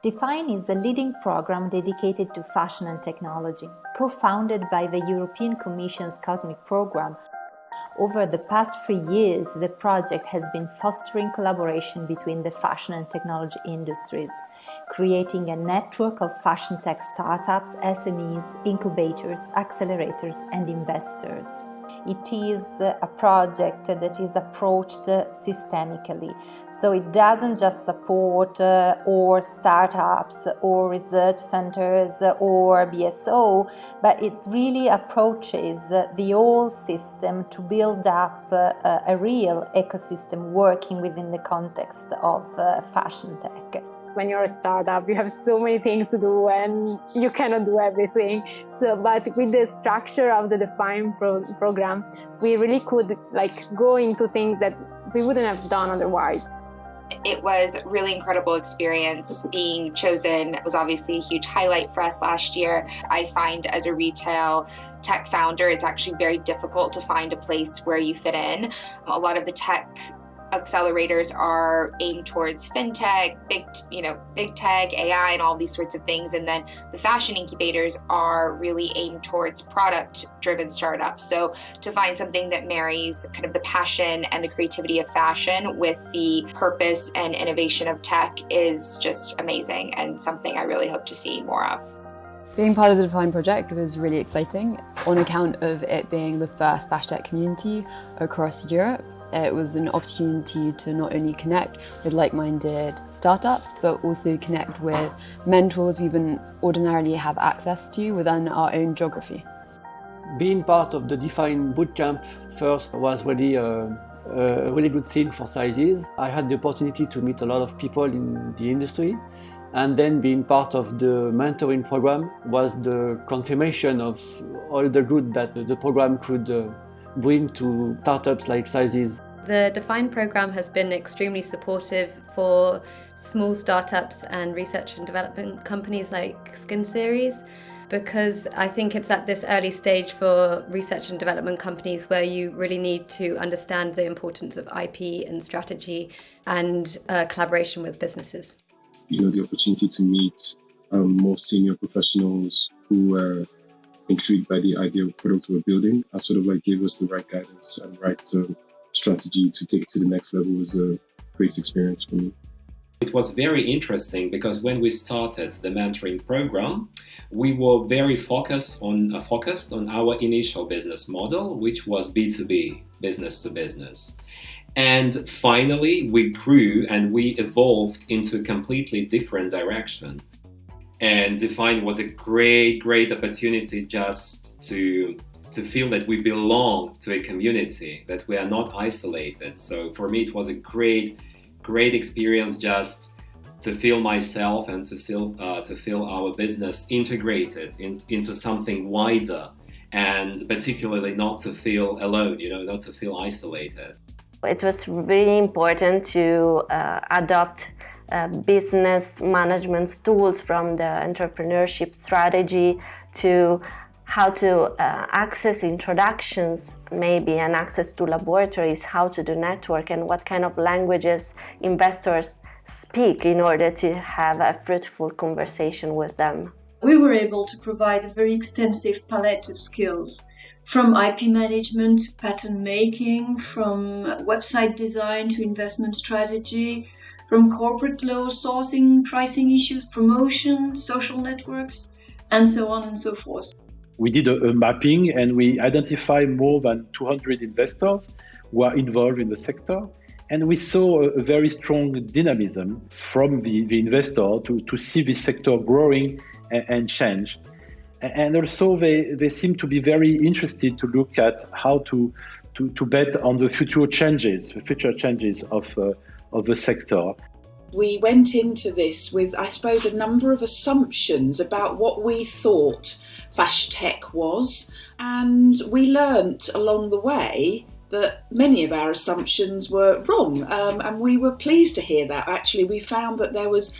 DeFINE is a leading program dedicated to fashion and technology. Co-founded by the European Commission's COSME program, over the past 3 years, the project has been fostering collaboration between the fashion and technology industries, creating a network of fashion tech startups, SMEs, incubators, accelerators, and investors. It is a project that is approached systemically, so it doesn't just support or startups or research centers or BSO, but it really approaches the whole system to build up a real ecosystem working within the context of fashion tech. When you're a startup, you have so many things to do and you cannot do everything. But with the structure of the DeFINE program, we really could go into things that we wouldn't have done otherwise. It was a really incredible experience. Being chosen was obviously a huge highlight for us last year. I find as a retail tech founder, it's actually very difficult to find a place where you fit in. A lot of the tech accelerators are aimed towards fintech, big tech, AI, and all these sorts of things. And then the fashion incubators are really aimed towards product-driven startups. So to find something that marries kind of the passion and the creativity of fashion with the purpose and innovation of tech is just amazing and something I really hope to see more of. Being part of the DeFINE project was really exciting on account of it being the first fashion tech community across Europe. It was an opportunity to not only connect with like-minded startups, but also connect with mentors we wouldn't ordinarily have access to within our own geography. Being part of the DeFINE bootcamp first was really a really good thing for CyRIC. I had the opportunity to meet a lot of people in the industry, and then being part of the mentoring program was the confirmation of all the good that the program could bring to startups like CyRIC. The DeFINE program has been extremely supportive for small startups and research and development companies like Skin Series, because I think it's at this early stage for research and development companies where you really need to understand the importance of IP and strategy and collaboration with businesses. The opportunity to meet more senior professionals who were intrigued by the idea of product we're building, gave us the right guidance and right strategy to take it to the next level. Was a great experience for me. It was very interesting because when we started the mentoring program, we were very focused on our initial business model, which was B2B, business to business. And finally, we grew and we evolved into a completely different direction. And DeFINE was a great opportunity just to feel that we belong to a community, that we are not isolated. So for me, it was a great experience just to feel myself and to feel our business integrated into something wider, and particularly not to feel alone, not to feel isolated. It was really important to adopt business management tools from the entrepreneurship strategy to how to access introductions maybe and access to laboratories, how to do network and what kind of languages investors speak in order to have a fruitful conversation with them. We were able to provide a very extensive palette of skills, from IP management, patent making, from website design to investment strategy, from corporate law, sourcing, pricing issues, promotion, social networks, and so on and so forth. We did a mapping and we identified more than 200 investors who are involved in the sector. And we saw a very strong dynamism from the investor to see this sector growing and change. And also they seem to be very interested to look at how to bet on the future changes of the sector. We went into this with, I suppose, a number of assumptions about what we thought fashion tech was, and we learnt along the way that many of our assumptions were wrong, and we were pleased to hear that. Actually, we found that there was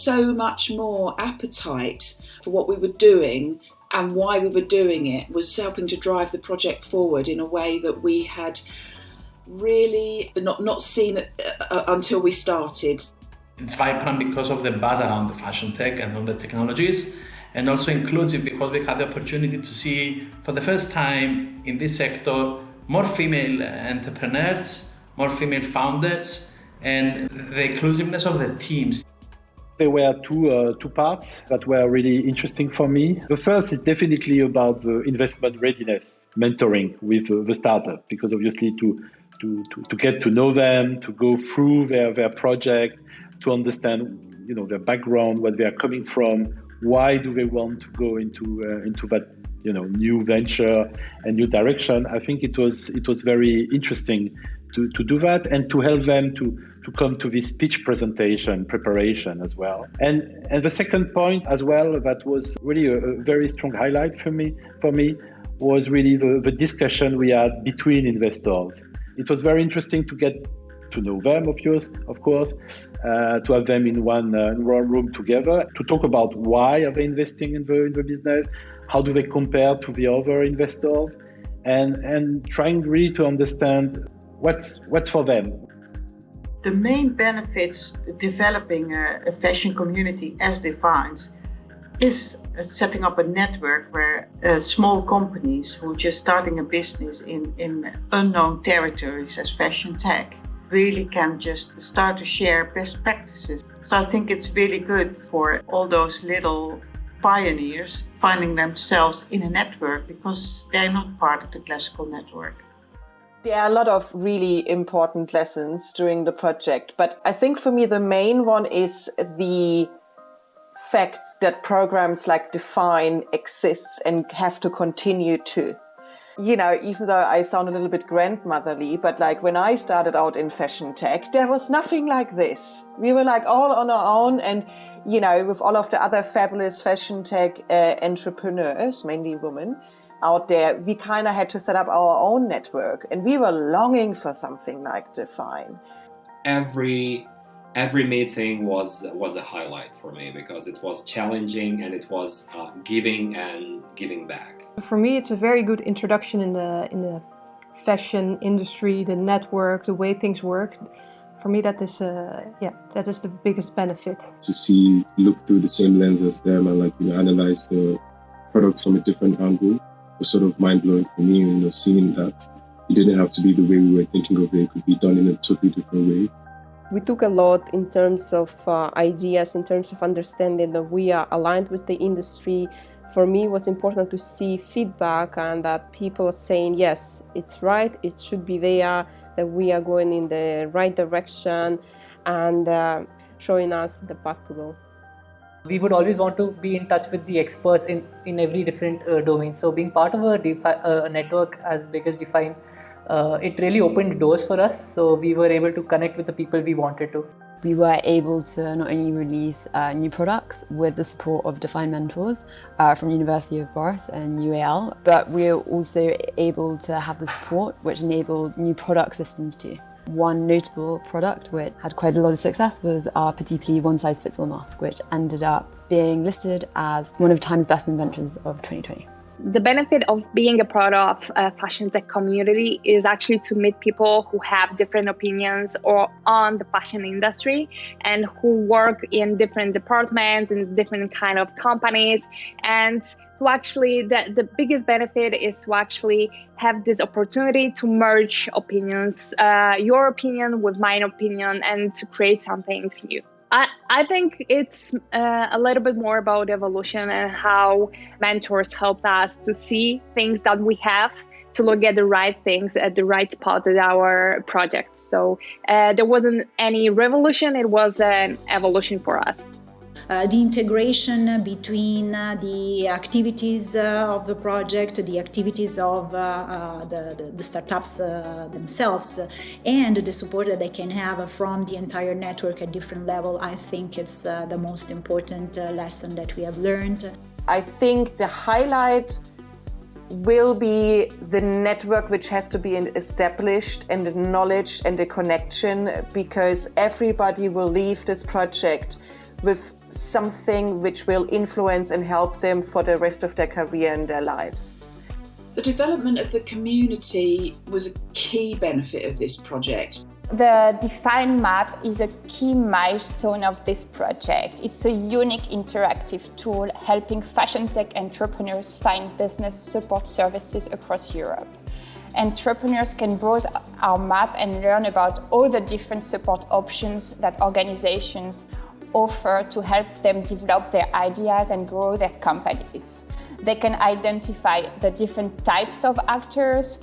so much more appetite for what we were doing, and why we were doing it was helping to drive the project forward in a way that we had really not seen until we started. It's vibrant because of the buzz around the fashion tech and on the technologies, and also inclusive because we had the opportunity to see for the first time in this sector more female entrepreneurs, more female founders, and the inclusiveness of the teams. There were two parts that were really interesting for me. The first is definitely about the investment readiness mentoring with the startup, because obviously to get to know them, to go through their project, to understand their background, where they are coming from, why do they want to go into that new venture and new direction. I think it was very interesting to do that and to help them to come to this pitch presentation preparation as well. And the second point as well that was really a very strong highlight for me was really the discussion we had between investors. It was very interesting to get to know them, of course, to have them in one room together, to talk about why are they investing in the business, how do they compare to the other investors, and trying really to understand what's for them. The main benefits developing a fashion community as DeFINE is setting up a network where small companies who are just starting a business in unknown territories as fashion tech really can just start to share best practices. So I think it's really good for all those little pioneers finding themselves in a network because they're not part of the classical network. There are a lot of really important lessons during the project, but I think for me the main one is the fact that programs like DeFINE exists and have to continue to. Even though I sound a little bit grandmotherly, but like when I started out in fashion tech, there was nothing like this. We were like all on our own, and with all of the other fabulous fashion tech entrepreneurs, mainly women, out there, we kind of had to set up our own network, and we were longing for something like DeFINE. Every meeting was a highlight for me because it was challenging and it was giving and giving back. For me, it's a very good introduction in the fashion industry, the network, the way things work. For me, that is the biggest benefit. To look through the same lens as them and analyze the products from a different angle was sort of mind-blowing for me, seeing that it didn't have to be the way we were thinking of it. It could be done in a totally different way. We took a lot in terms of ideas, in terms of understanding that we are aligned with the industry. For me, it was important to see feedback and that people are saying, yes, it's right, it should be there, that we are going in the right direction and showing us the path to go. We would always want to be in touch with the experts in every different domain. So being part of a network as big as DeFINE, it really opened doors for us. So we were able to connect with the people we wanted to. We were able to not only release new products with the support of DeFINE mentors from University of Borås and UAL, but we were also able to have the support which enabled new product systems too. One notable product which had quite a lot of success was our Petit Pli one-size-fits-all mask, which ended up being listed as one of Time's best inventions of 2020. The benefit of being a part of a fashion tech community is actually to meet people who have different opinions on the fashion industry and who work in different departments and different kind of companies. And to actually, the biggest benefit is to actually have this opportunity to merge opinions, your opinion with my opinion, and to create something new. I think it's a little bit more about evolution and how mentors helped us to see things that we have, to look at the right things at the right spot at our project. So there wasn't any revolution, it was an evolution for us. The integration between the activities of the project, the activities of the startups themselves, and the support that they can have from the entire network at different levels, I think it's the most important lesson that we have learned. I think the highlight will be the network which has to be established, and the knowledge and the connection, because everybody will leave this project with something which will influence and help them for the rest of their career and their lives. The development of the community was a key benefit of this project. The DeFINE map is a key milestone of this project. It's a unique interactive tool helping fashion tech entrepreneurs find business support services across Europe. Entrepreneurs can browse our map and learn about all the different support options that organizations offer to help them develop their ideas and grow their companies. They can identify the different types of actors,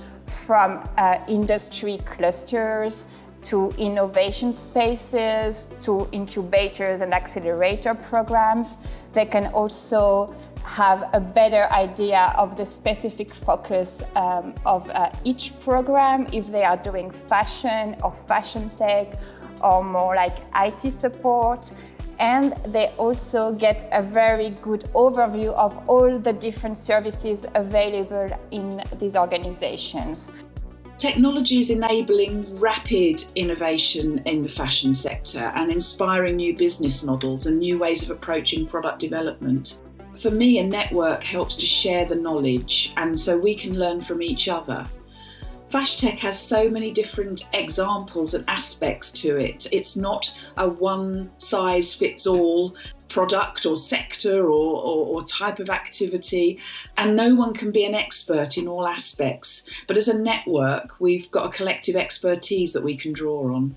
from industry clusters to innovation spaces to incubators and accelerator programs. They can also have a better idea of the specific focus of each program, if they are doing fashion or fashion tech or more like IT support. And they also get a very good overview of all the different services available in these organizations. Technology is enabling rapid innovation in the fashion sector and inspiring new business models and new ways of approaching product development. For me, a network helps to share the knowledge, and so we can learn from each other. FashTech has so many different examples and aspects to it. It's not a one-size-fits-all product or sector or type of activity, and no one can be an expert in all aspects. But as a network, we've got a collective expertise that we can draw on.